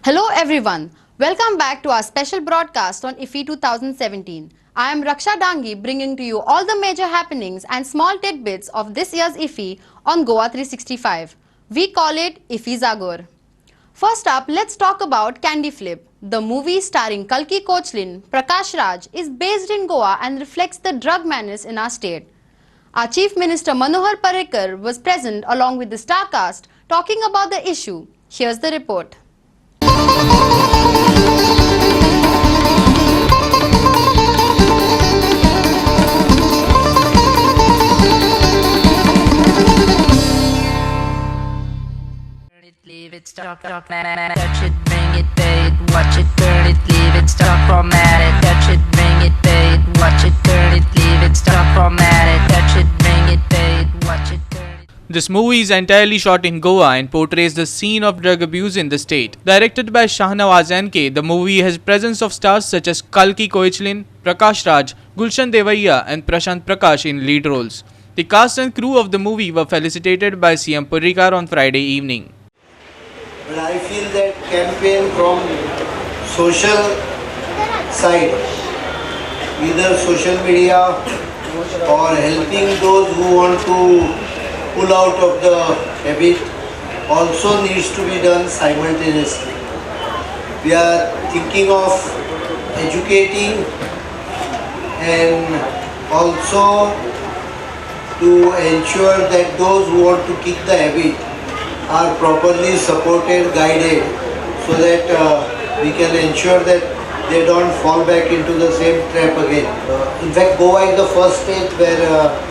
Hello everyone, welcome back to our special broadcast on IFFI 2017. I am Raksha Dangi bringing to you all the major happenings and small tidbits of this year's IFFI on Goa 365. We call it IFFI Jagor. First up, let's talk about Candy Flip. The movie starring Kalki Kochlin, Prakash Raj is based in Goa and reflects the drug menace in our state. Our Chief Minister Manohar Parrikar was present along with the star cast talking about the issue. Here's the report. Leave it, stop, touch it, bring it, pay it, watch it, turn it, leave it, stop, format it, touch it, bring it, pay it, watch it, turn it, leave it, stop, format it, touch it, bring it, pay it, watch it, turn it. This movie is entirely shot in Goa and portrays the scene of drug abuse in the state. Directed by Shahnawaz NK, the movie has presence of stars such as Kalki Kochlin, Prakash Raj, Gulshan Devaiya and Prashant Prakash in lead roles. The cast and crew of the movie were felicitated by CM Parrikar on Friday evening. But I feel that campaign from social side, either social media or helping those who want to pull out of the habit, also needs to be done simultaneously. We are thinking of educating and also to ensure that those who want to kick the habit are properly supported, guided, so that we can ensure that they don't fall back into the same trap again. In fact, Goa is the first state where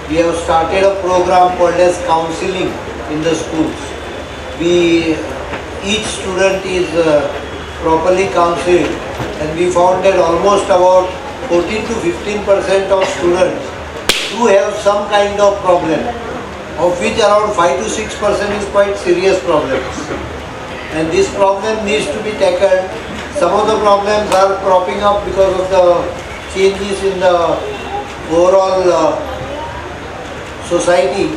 we have started a program called as counseling in the schools. Each student is properly counseled, and we found that almost about 14 to 15% of students do have some kind of problem, of which around 5 to 6% is quite serious problems. And this problem needs to be tackled. Some of the problems are cropping up because of the changes in the overall society.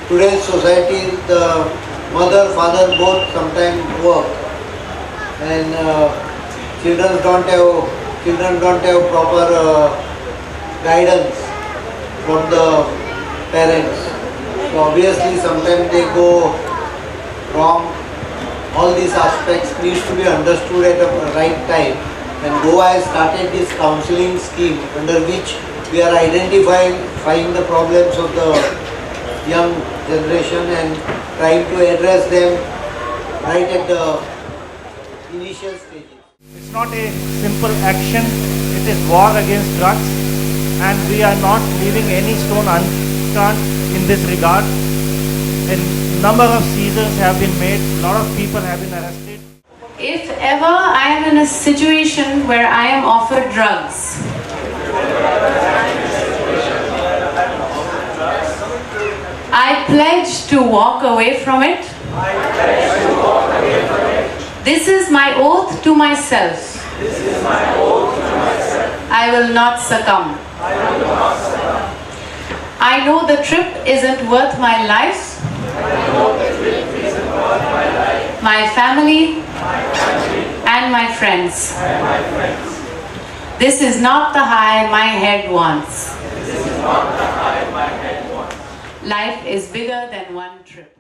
Today's society, the mother, father both sometimes work, and children don't have proper guidance from the parents. So obviously sometimes they go wrong. All these aspects need to be understood at the right time. And Goa has started this counseling scheme under which we are identifying the problems of the young generation and trying to address them right at the initial stages. It's not a simple action, it is war against drugs, and we are not leaving any stone unturned in this regard. A number of seizures have been made, a lot of people have been arrested. If ever I am in a situation where I am offered drugs, I pledge to walk away from it. This is my oath to myself. I will not succumb. I know the trip isn't worth my life, my family, and my friends. This is not the high my head wants. Life is bigger than one trip.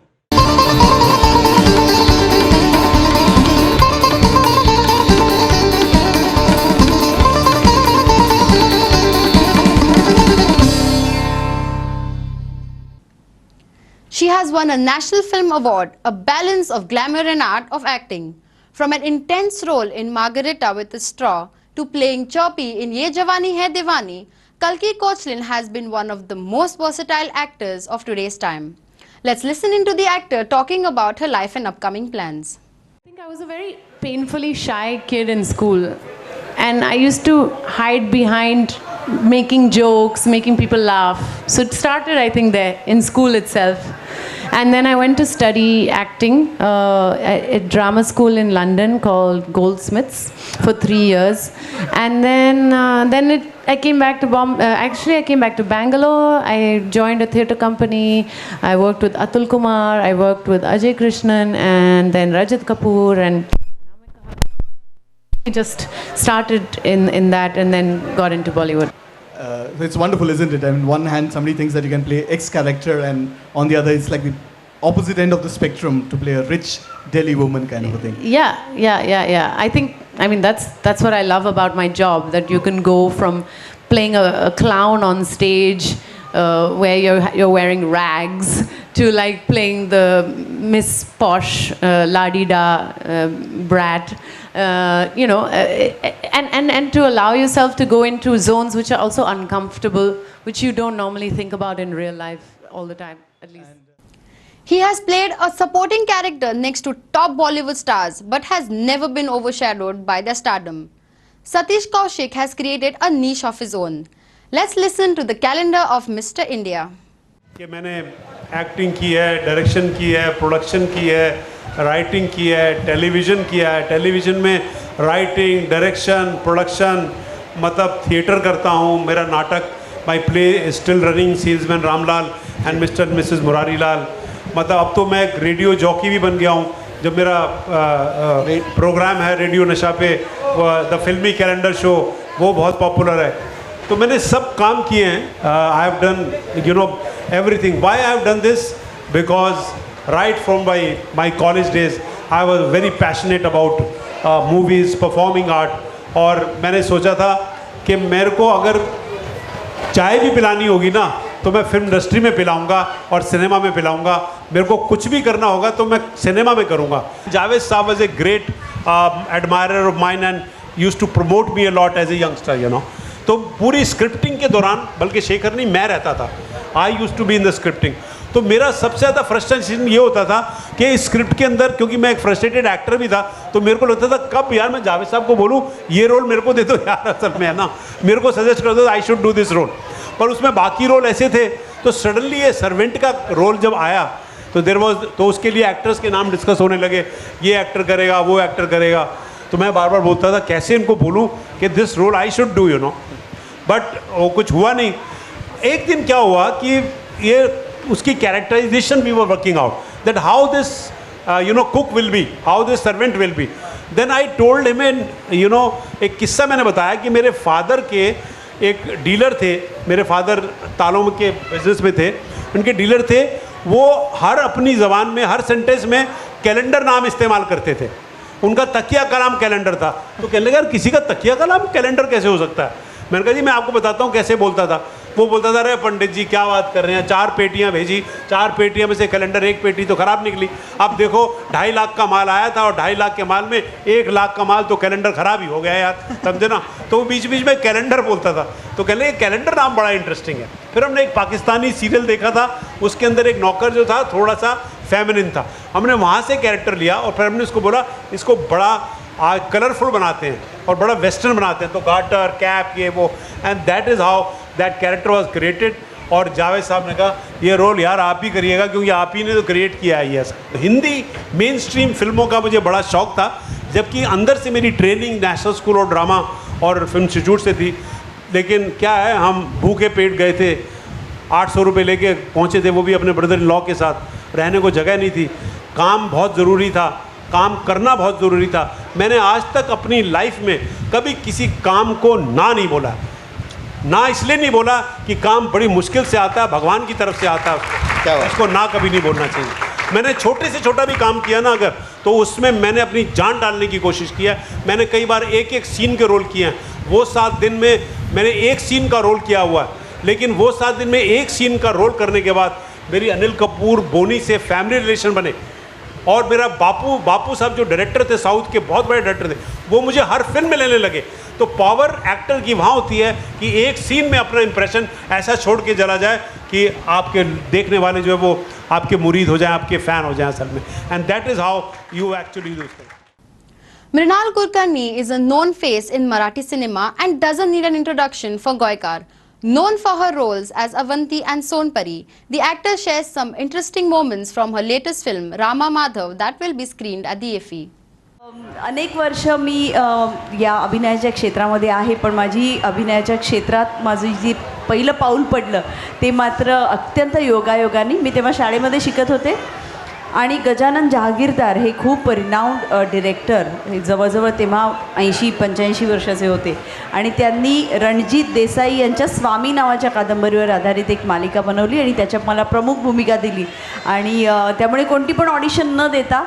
She has won a National Film Award, a balance of glamour and art of acting. From an intense role in Margarita with a Straw to playing Choppy in Ye Jawani Hai Diwani, Kalki Kochlin has been one of the most versatile actors of today's time. Let's listen into the actor talking about her life and upcoming plans. I think I was a very painfully shy kid in school, and I used to hide behind making jokes, making people laugh. So it started, I think, there in school itself. And then I went to study acting at a drama school in London called Goldsmiths for 3 years. And then I came back to I came back to Bangalore. I joined a theatre company. I worked with Atul Kumar. I worked with Ajay Krishnan and then Rajat Kapoor, and I just started in that and then got into Bollywood. It's wonderful, isn't it? I mean, on one hand, somebody thinks that you can play X character, and on the other, it's like the opposite end of the spectrum to play a rich Delhi woman kind of a thing. Yeah. I mean, that's what I love about my job, that you can go from playing a clown on stage where you're wearing rags to like playing the Miss Posh la-di-da brat, and to allow yourself to go into zones which are also uncomfortable, which you don't normally think about in real life all the time, at least. He has played a supporting character next to top Bollywood stars but has never been overshadowed by their stardom. Satish Kaushik has created a niche of his own. Let's listen to the calendar of Mr. India. कि मैंने acting की है, direction की है, production की है, writing की है, टेलीविज़न किया है। टेलीविज़न में राइटिंग, डायरेक्शन, प्रोडक्शन, मतलब थिएटर करता हूँ। मेरा नाटक, my play still running, salesman Ramlal and mister and Mrs Murari Lal. मतलब अब तो मैं एक रेडियो जॉकी भी बन गया हूँ। जब मेरा प्रोग्राम है रेडियो नशा पे, द फिल्मी कैलेंडर शो, वो बहुत पॉपुलर है। तो मैंने सब काम किए हैं। I have done everything. Why I have done this? Because right from my college days, I was very passionate about movies, performing art. और मैंने सोचा था कि मेरे को अगर चाय भी पिलानी होगी ना, तो मैं फिल्म इंडस्ट्री में पिलाऊंगा और सिनेमा में पिलाऊंगा। मेरे को कुछ भी करना होगा तो मैं सिनेमा में करूंगा। जावेद साहब was a great admirer of mine and used to promote me a lot as a youngster, you know. तो पूरी स्क्रिप्टिंग के दौरान, बल्कि शेखर नहीं, मैं रहता था। I use to be in the scripting. तो मेरा सबसे ज़्यादा फ्रस्ट्रेशन ये होता था कि इस स्क्रिप्ट के अंदर, क्योंकि मैं एक फ्रस्ट्रेटेड एक्टर भी था, तो मेरे को लगता था कब यार मैं जावेद साहब को बोलूँ ये रोल मेरे को दे दो यार, असल में है ना, मेरे को सजेस्ट कर दो, I should do this role. पर उसमें बाकी रोल ऐसे थे। तो सडनली ये सर्वेंट का रोल जब आया तो तो उसके लिए एक्टर्स के नाम डिस्कस होने लगे, ये एक्टर करेगा, वो एक्टर करेगा। तो मैं बार बार बोलता था कैसे इनको बोलूँ कि this role I should do, you know, but वो कुछ हुआ नहीं। एक दिन क्या हुआ कि ये उसकी characterisation we were working out, that how this cook will be, how this servant will be. Then I told him an एक किस्सा मैंने बताया कि मेरे फादर के एक डीलर थे, मेरे फादर तालों के बिजनेस में थे, उनके डीलर थे, वो हर अपनी ज़बान में हर सेंटेंस में कैलेंडर नाम इस्तेमाल करते थे। उनका तकिया कलाम कैलेंडर था। तो कहने लगा यार किसी का तकिया कलाम कैलेंडर कैसे हो सकता है? मैंने कहा जी मैं आपको बताता हूँ कैसे बोलता था। वो बोलता था अरे पंडित जी क्या बात कर रहे हैं, 4 पेटियाँ भेजी, 4 पेटियाँ में से कैलेंडर 1 पेटी तो ख़राब निकली। अब देखो 2.5 लाख का माल आया था और 2.5 लाख के माल में 1 लाख का माल तो कैलेंडर ख़राब ही हो गया यार, समझे ना। तो वो बीच बीच में कैलेंडर बोलता था। तो कहने लगे कैलेंडर नाम बड़ा इंटरेस्टिंग है। फिर हमने एक पाकिस्तानी सीरियल देखा था, उसके अंदर एक नौकर जो था थोड़ा सा फेमिनिन था, हमने वहाँ से कैरेक्टर लिया और फिर हमने उसको बोला इसको बड़ा कलरफुल बनाते हैं और बड़ा वेस्टर्न बनाते हैं, तो गाटर कैप ये वो, and that is how that character was created. और जावेद साहब ने कहा ये रोल यार आप ही करिएगा क्योंकि आप ही ने तो क्रिएट किया है ये। हिंदी मेन स्ट्रीम फिल्मों का मुझे बड़ा शौक़ था, जबकि अंदर से मेरी training national school of drama और फिल्म इंस्टीट्यूट से थी। लेकिन क्या है, हम भूखे पेट गए थे, 800 रुपये लेके पहुँचे थे, वो भी अपने ब्रदर इन लॉ के साथ। रहने को जगह नहीं थी, काम बहुत ज़रूरी था, काम करना बहुत ज़रूरी था। मैंने आज तक अपनी लाइफ में कभी किसी काम को ना नहीं बोला। ना इसलिए नहीं बोला कि काम बड़ी मुश्किल से आता है, भगवान की तरफ से आता है, उसको ना कभी नहीं बोलना चाहिए। मैंने छोटे से छोटा भी काम किया ना अगर, तो उसमें मैंने अपनी जान डालने की कोशिश किया। मैंने कई बार एक एक सीन के रोल किए हैं। वो 7 दिन में मैंने एक सीन का रोल किया हुआ है, लेकिन वो 7 दिन में एक सीन का रोल करने के बाद मेरी अनिल कपूर बोनी से फैमिली रिलेशन बने। और मेरा बापू साहब जो डायरेक्टर थे, साउथ के बहुत बड़े डायरेक्टर थे, वो मुझे हर फिल्म में लेने लगे। तो पावर एक्टर की वहाँ होती है कि एक सीन में अपना इंप्रेशन ऐसा छोड़ के चला जाए कि आपके देखने वाले जो है वो आपके मुरीद हो जाएं, आपके फ़ैन हो जाएं असल में। And that is how you actually do things. Mrinal Kulkarni is a known face in Marathi cinema and doesn't need an introduction for Goikar. Known for her roles as Avanti and Sonpari, the actor shares some interesting moments from her latest film Rama Madhav that will be screened at the IFFI. अनेक वर्ष मी या अभिनयाच्या क्षेत्रामध्ये आहे, पण माझी अभिनयाच्या क्षेत्रात माझं जे पहिलं पाऊल पडलं ते मात्र अत्यंत योगायोगाने. मी तेव्हा शाळेमध्ये शिकत होते आणि गजानन जहागीरदार हे खूप रिनाऊंड डिरेक्टर, हे जवळजवळ तेव्हा 80-85 वर्षाचे होते आणि त्यांनी रणजित देसाई यांच्या स्वामी नावाच्या कादंबरीवर आधारित एक मालिका बनवली आणि त्याच्यात मला प्रमुख भूमिका दिली आणि त्यामुळे कोणती पण ऑडिशन न देता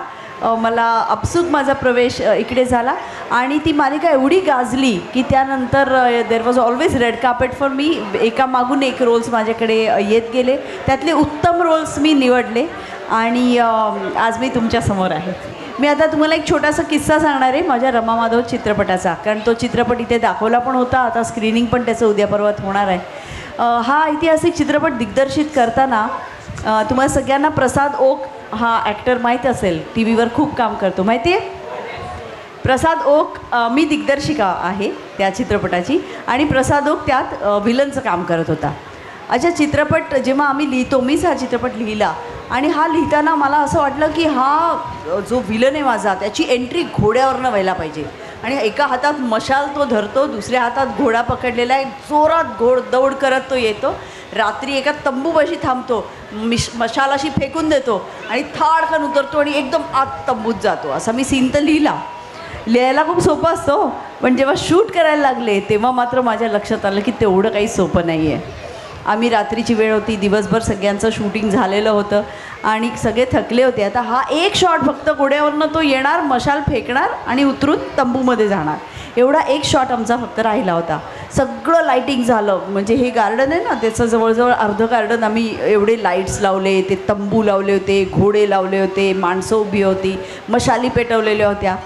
मला आपसूक माझा प्रवेश इकडे झाला आणि ती मालिका एवढी गाजली की त्यानंतर there was always red carpet for me. एकामागून एक रोल्स माझ्याकडे येत गेले, त्यातले उत्तम रोल्स मी निवडले आणि आज मी तुमच्यासमोर आहे. मी आता तुम्हाला एक छोटासा किस्सा सांगणार आहे माझ्या रमा माधव चित्रपटाचा, कारण तो चित्रपट इथे दाखवला पण होता, आता स्क्रीनिंग पण त्याचं उद्या परवात होणार आहे. हा ऐतिहासिक चित्रपट दिग्दर्शित करताना तुम्हाला सगळ्यांना प्रसाद ओक हा ॲक्टर माहीत असेल, टी व्हीवर खूप काम करतो, माहिती आहे प्रसाद ओक. मी दिग्दर्शिका आहे त्या चित्रपटाची आणि प्रसाद ओक त्यात विलनचं काम करत होता. अच्छा, चित्रपट जेव्हा आम्ही लिहितो, मीच हा चित्रपट लिहिला आणि हा लिहिताना मला असं वाटलं की हा जो विलन आहे माझा त्याची एंट्री घोड्यावरनं व्हायला पाहिजे आणि एका हातात मशाल तो धरतो, दुसऱ्या हातात घोडा पकडलेला आहे, जोरात दौड करत तो येतो, रात्री एका तंबूपाशी थांबतो, मशाल अशी फेकून देतो आणि थाडकन उतरतो आणि एकदम आत तंबूत जातो. असा मी सीन तर लिहायला खूप सोपं असतो, पण जेव्हा शूट करायला लागले तेव्हा मात्र माझ्या लक्षात आलं की तेवढं काही सोपं नाही आहे. आम्ही रात्रीची वेळ होती, दिवसभर सगळ्यांचं शूटिंग झालेलं होतं आणि सगळे थकले होते. आता हा एक शॉट फक्त घोड्यावरनं तो येणार, मशाल फेकणार आणि उतरून तंबूमध्ये जाणार, एवढा एक शॉट आमचा फक्त राहिला होता. सगळं लाईटिंग झालं, म्हणजे हे गार्डन आहे ना त्याचं जवळजवळ अर्धं गार्डन आम्ही एवढे लाईट्स लावले, ते तंबू लावले होते, घोडे लावले होते, माणसं उभी होती, मशाली पेटवलेल्या होत्या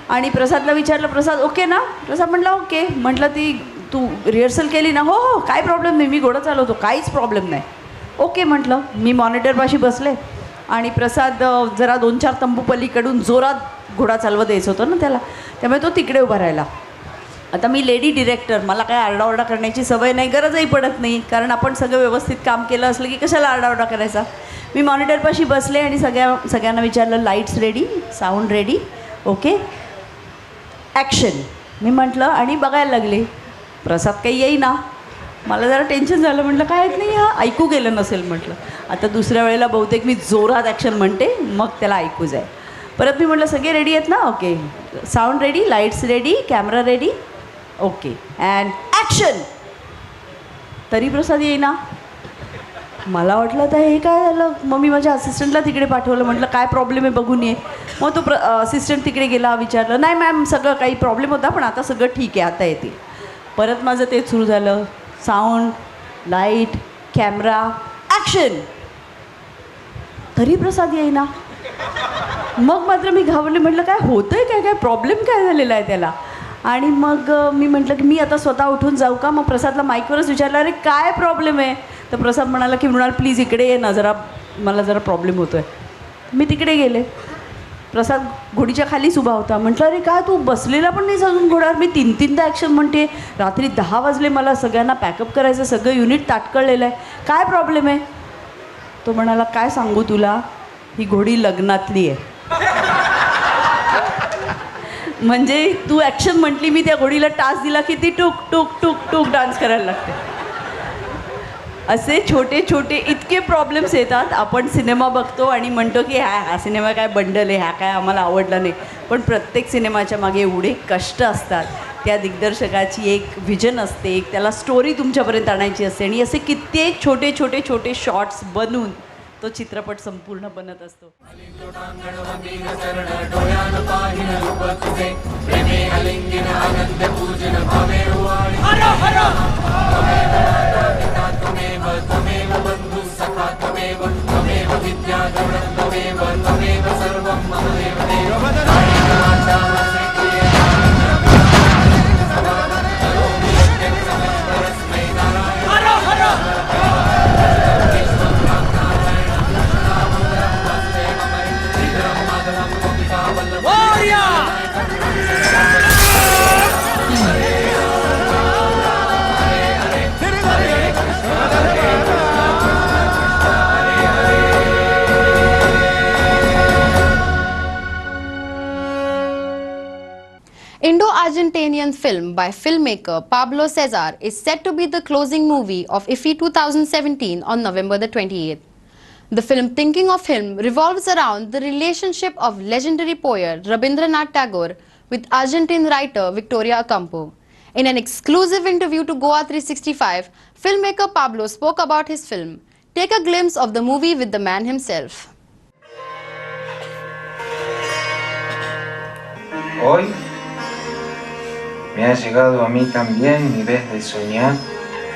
आणि प्रसादला विचारलं, प्रसाद ओके ना? प्रसाद म्हटलं ओके. म्हटलं ती तू रिहर्सल केली ना? हो हो, काही प्रॉब्लेम नाही, मी घोडा चालवतो, काहीच प्रॉब्लेम नाही. ओके म्हटलं. मी मॉनिटरपाशी बसले आणि प्रसाद जरा 2-4 तंबू पलीकडून जोरात घोडा चालवत द्यायचं होतं ना त्याला, त्यामुळे तो तिकडे उभा राहिला. आता मी लेडी डिरेक्टर, मला काय आरडाओरडा करण्याची सवय नाही, गरजही पडत नाही, कारण आपण सगळं व्यवस्थित काम केलं असलं की कशाला आरडाओरडा करायचा. मी मॉनिटरपाशी बसले आणि सगळ्यांना विचारलं, lights ready, sound ready, okay, action. मी म्हटलं आणि बघायला लागले. प्रसाद काही येईना. मला जरा टेन्शन झालं, म्हटलं काय येत नाही, हा ऐकू गेलं नसेल म्हटलं. आता दुसऱ्या वेळेला बहुतेक मी जोरात ॲक्शन म्हणते, मग त्याला ऐकू जाईल. परत मी म्हटलं सगळे रेडी आहेत ना? Okay, sound ready, lights ready, camera ready, okay, and action. तरी प्रसाद येईना. मला वाटलं तर हे काय झालं. मग मी माझ्या असिस्टंटला तिकडे पाठवलं, म्हटलं काय प्रॉब्लेम आहे बघून ये. मग तो असिस्टंट तिकडे गेला, विचारलं, नाही मॅम सगळं काही प्रॉब्लेम होता पण आता सगळं ठीक आहे, आता येतील. परत माझं ते सुरू झालं, साऊंड, लाईट, कॅमेरा, ॲक्शन. तरी प्रसाद येईना. मग मात्र मी घाबरले, म्हटलं काय होतं आहे, काय प्रॉब्लेम काय झालेला आहे त्याला. आणि मग मी म्हटलं की मी आता स्वतः उठून जाऊ का? मग प्रसादला माईकवरच विचारलं, अरे काय प्रॉब्लेम आहे? तर प्रसाद म्हणाला की मृणाल प्लीज इकडे ये ना जरा, मला जरा प्रॉब्लेम होतो आहे. मी तिकडे गेले. प्रसाद घोडीच्या खालीच उभा होता. म्हटलं अरे काय तू बसलेला पण नाही अजून घोड्यावर, मी 3-3दा ॲक्शन म्हणते, रात्री 10 वाजले, मला सगळ्यांना पॅकअप करायचं, सगळं युनिट ताटकळलेलं आहे, काय प्रॉब्लेम आहे? तो म्हणाला काय सांगू तुला, ही घोडी लग्नातली आहे. म्हणजे तू ॲक्शन म्हटली, मी त्या घोडीला टाच दिला की ती टूक टूक टूक टूक डान्स करायला लागते. असे छोटे छोटे इतके प्रॉब्लेम्स येतात. आपण सिनेमा बघतो आणि म्हणतो की हा सिनेमा काय बंडल आहे, हा काय आम्हाला आवडला नाही, पण प्रत्येक सिनेमाच्या मागे एवढे कष्ट असतात. त्या दिग्दर्शकाची एक व्हिजन असते, एक त्याला स्टोरी तुमच्यापर्यंत आणायची असते आणि असे कित्येक छोटे छोटे छोटे शॉर्ट्स बनवून तो चित्रपट संपूर्ण बनत असतो. Indo-Argentinian film by filmmaker Pablo Cesar is set to be the closing movie of IFFI 2017 on November the 28th. The film Thinking of Him revolves around the relationship of legendary poet Rabindranath Tagore with Argentine writer Victoria Ocampo. In an exclusive interview to Goa 365, filmmaker Pablo spoke about his film. Take a glimpse of the movie with the man himself. Hoy me ha llegado a mí también mi vez de soñar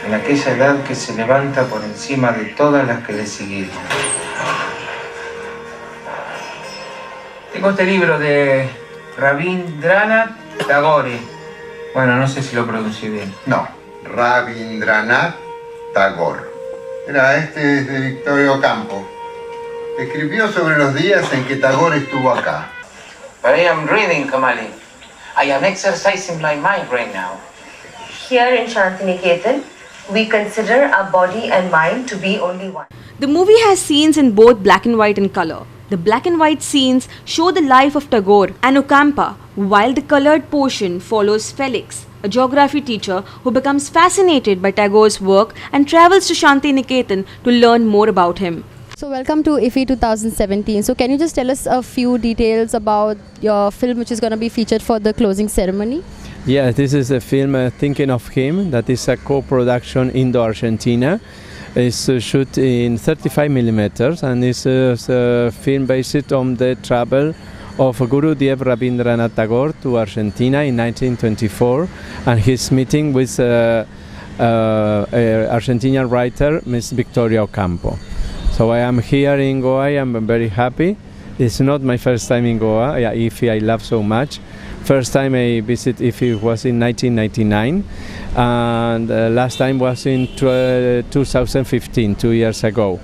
en aquella edad que se levanta por encima de todas las que le siguieron. Tengo este libro de Rabindranath Tagore. Bueno, no sé si lo pronuncié bien. No, Rabindranath Tagore. Mira, este es de Victoria Ocampo. Escribió sobre los días en que Tagore estuvo acá. But I am reading, Kamali. I am exercising my mind right now. Here in Shantiniketan, we consider our body and mind to be only one. The movie has scenes in both black and white and color. The black and white scenes show the life of Tagore and Ocampo, while the colored portion follows Felix, a geography teacher who becomes fascinated by Tagore's work and travels to Shantiniketan to learn more about him. So welcome to IFFI 2017. So can you just tell us a few details about your film which is going to be featured for the closing ceremony? Yeah, this is a film Thinking of Him, that is a co-production Indo-Argentina. It's shot in 35 millimeters and it's a film based on the travel of Gurudev Rabindranath Tagore to Argentina in 1924 and his meeting with Argentinian writer Miss Victoria Ocampo. So I am here in Goa, I am very happy. It's not my first time in Goa, IFFI I love so much. First time I visited IFFI was in 1999 and last time was in 2015, 2 years ago.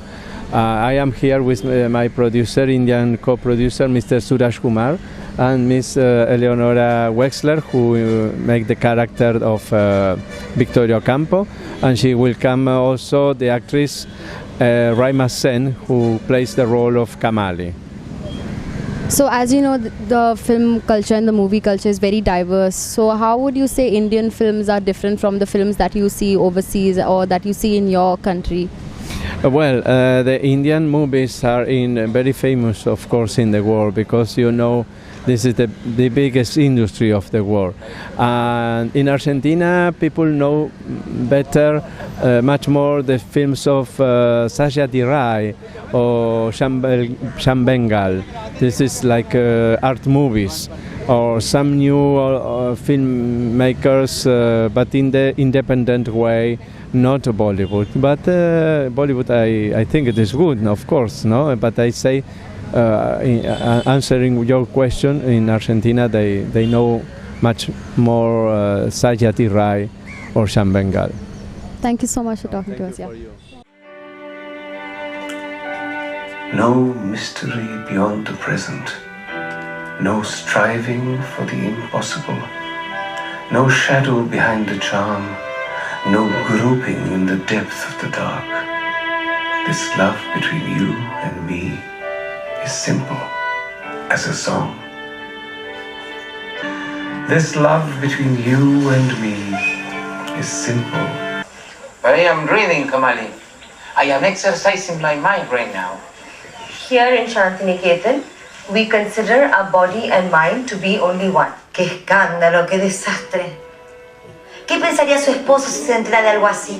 I am here with my producer, Indian co-producer, Mr. Suraj Kumar, and Miss Eleonora Wexler, who make the character of Victoria Ocampo, and she will come also the actress Raima Sen, who plays the role of Kamali. So as you know, the film culture and the movie culture is very diverse. So how would you say Indian films are different from the films that you see overseas or that you see in your country? Well, the Indian movies are very famous, of course, in the world because, you know, this is the biggest industry of the world. And in Argentina, people know better, much more the films of Satyajit Ray or Shyam Bengal. This is like art movies or some new filmmakers, but in the independent way, not Bollywood. But Bollywood, I think it is good, of course, no? But I say, answering your question, in Argentina they know much more Satyajit Ray or Shyam Bengal. Thank you so much for talking to us. Yeah. No mystery beyond the present, no striving for the impossible, no shadow behind the charm, no groping in the depth of the dark. This love between you and me is simple as a song. This love between you and me is simple. But I am reading, Kamali. I am exercising my mind right now. Here in Shantiniketan, we consider our body and mind to be only one. ¡Qué escándalo, qué desastre! ¿Qué pensaría su esposo si se entera de algo así?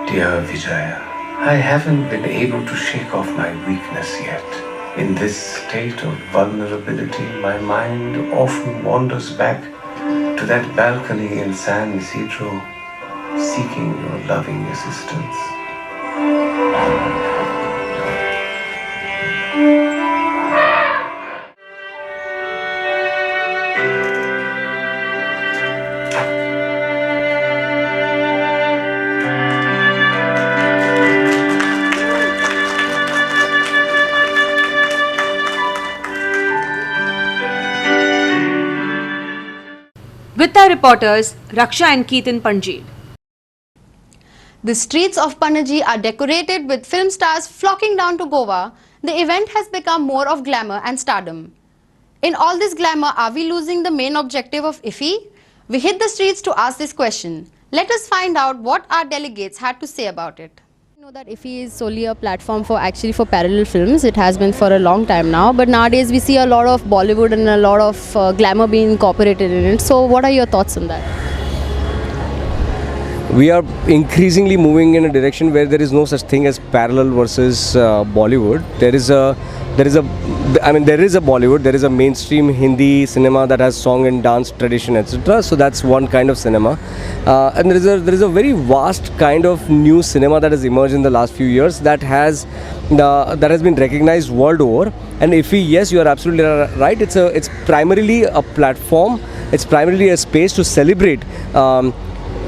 Dear Vijaya, I haven't been able to shake off my weakness yet. In this state of vulnerability, my mind often wanders back to that balcony in San Isidro, seeking your loving assistance. With our reporters Raksha and Keetan Panjid. The streets of Panaji are decorated with film stars flocking down to Goa. The event has become more of glamour and stardom. In all this glamour, are we losing the main objective of IFFI? We hit the streets to ask this question. Let us find out what our delegates had to say about it. I know that IFFI is solely a platform for parallel films. It has been for a long time now, but nowadays we see a lot of Bollywood and a lot of glamour being incorporated in it. So what are your thoughts on that? We are increasingly moving in a direction where there is no such thing as parallel versus Bollywood. There is a Bollywood, there is a mainstream Hindi cinema that has song and dance tradition, etc. So that's one kind of cinema, and there is a very vast kind of new cinema that has emerged in the last few years that has been recognized world over. And IFFI, yes, you are absolutely right. It's primarily a platform. It's primarily a space to celebrate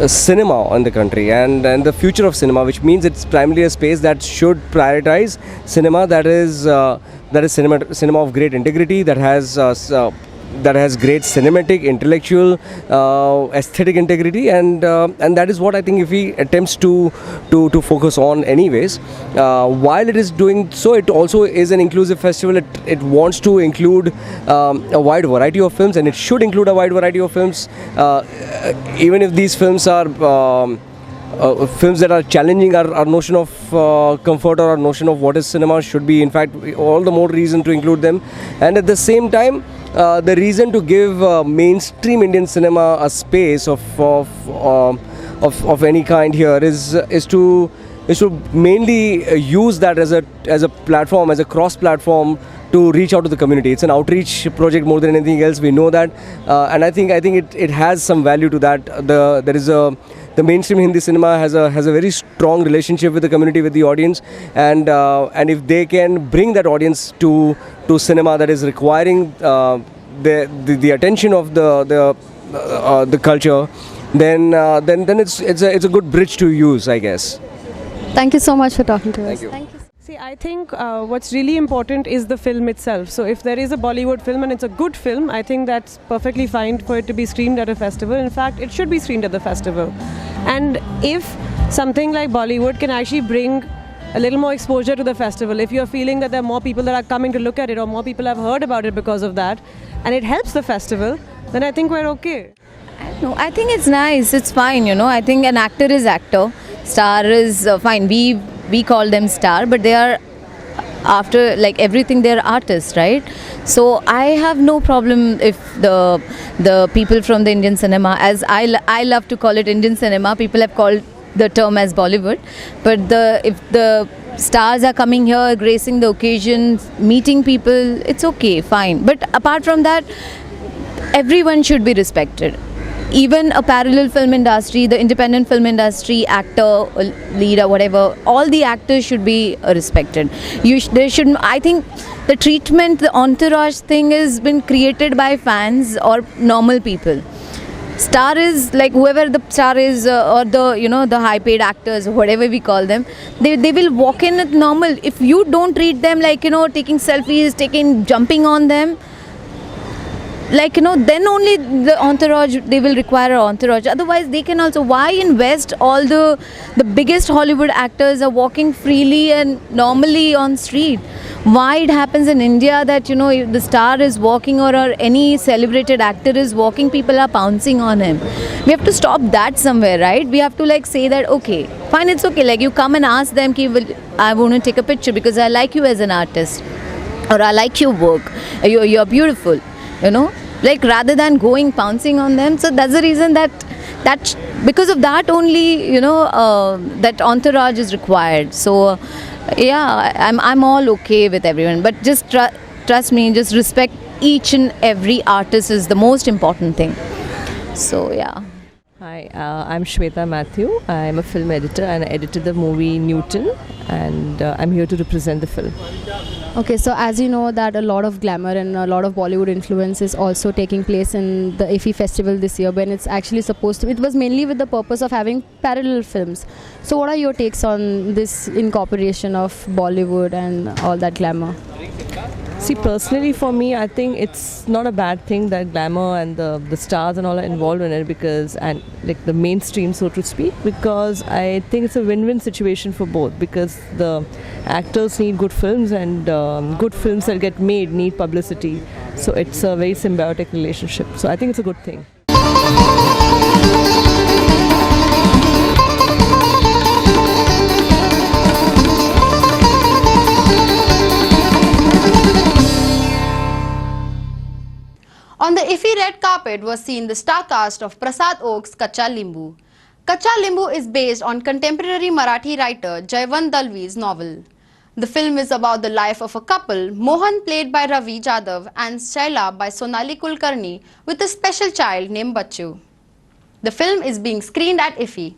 cinema in the country and the future of cinema, which means it's primarily a space that should prioritize cinema that is cinema of great integrity, that has great cinematic, intellectual, aesthetic integrity, and that is what I think IFFI attempts to focus on anyways. While it is doing so, it also is an inclusive festival. It wants to include a wide variety of films, and it should include a wide variety of films, even if these films are films that are challenging our notion of comfort or our notion of what is cinema. Should be, in fact, all the more reason to include them. And at the same time, the reason to give mainstream Indian cinema a space of any kind here is to mainly use that as a platform, as a cross platform, to reach out to the community. It's an outreach project more than anything else. We know that, and I think it has some value to that. The mainstream Hindi cinema has a very strong relationship with the community, with the audience, and if they can bring that audience to cinema that is requiring the attention of the culture, then it's a good bridge to use, I guess. Thank you so much for talking to us. Thank you. See, I think what's really important is the film itself. So if there is a Bollywood film and it's a good film, I think that's perfectly fine for it to be screened at a festival. In fact, it should be screened at the festival. And if something like Bollywood can actually bring a little more exposure to the festival, if you're feeling that there are more people that are coming to look at it, or more people have heard about it because of that, and it helps the festival, then I think we're okay. No, I think it's nice. It's fine, I think an actor is actor. Star is fine. We call them star, but they are, after like everything, they're artists, right? So I have no problem if the people from the Indian cinema, as I love to call it Indian cinema, people have called the term as Bollywood, but if the stars are coming here, gracing the occasion, meeting people, it's okay, fine. But apart from that, everyone should be respected. Even a parallel film industry, the independent film industry, actor, leader, whatever, all the actors should be respected. There shouldn't. I think the treatment, the entourage thing has been created by fans or normal people. Star is like whoever the star is, or the high-paid actors, whatever we call them. They will walk in at normal. If you don't treat them like taking selfies, jumping on them, then only the entourage, they will require an entourage. Otherwise, they can also, why in West all the biggest Hollywood actors are walking freely and normally on street? Why it happens in India that, if the star is walking or any celebrated actor is walking, people are pouncing on him. We have to stop that somewhere, right? We have to say that, okay, fine, it's okay. You come and ask them, I want to take a picture because I like you as an artist, or I like your work, you're beautiful, rather than pouncing on them. So that's the reason that because of that only, that entourage is required. So yeah, I'm all okay with everyone, but just trust me, just respect each and every artist is the most important thing. So yeah. Hi, I'm Shweta Matthew. I'm a film editor and I edited the movie Newton, and I'm here to represent the film. Okay, so as you know that a lot of glamour and a lot of Bollywood influence is also taking place in the IFFI festival this year, when it's actually supposed to, it was mainly with the purpose of having parallel films. So what are your takes on this incorporation of Bollywood and all that glamour? See, personally for me, I think it's not a bad thing that glamour and the stars and all are involved in it, because, and like the mainstream, so to speak, because I think it's a win-win situation for both, because the actors need good films, and good films that get made need publicity. So it's a very symbiotic relationship. So I think it's a good thing. On the IFFI red carpet was seen the star cast of Prasad Oak's Kacha Limbu. Kacha Limbu is based on contemporary Marathi writer Jayvant Dalvi's novel. The film is about the life of a couple, Mohan played by Ravi Jadhav and Shaila by Sonali Kulkarni, with a special child named Bachchu. The film is being screened at IFFI.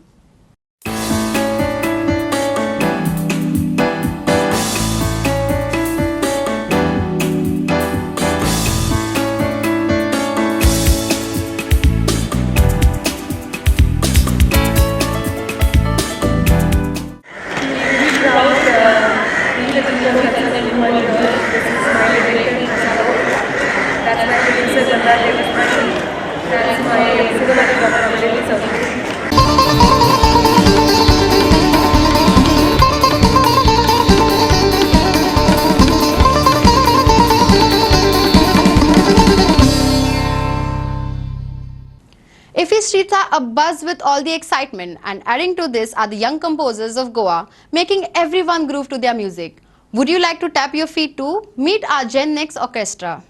IFFI streets are abuzz with all the excitement, and adding to this are the young composers of Goa, making everyone groove to their music. Would you like to tap your feet too? Meet our Gen Next Orchestra.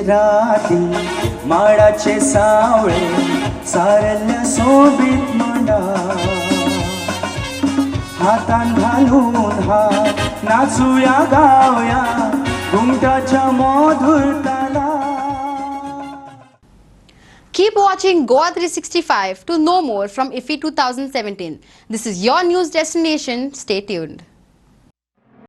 राती माडाचे सावळे सारल्या सोबीत मांडा हातान घालून हात नाचूया गावया घुमटाच्या मधुर ताला. Keep watching Goa 365 to know more from IFFI 2017. This is your news destination. Stay tuned.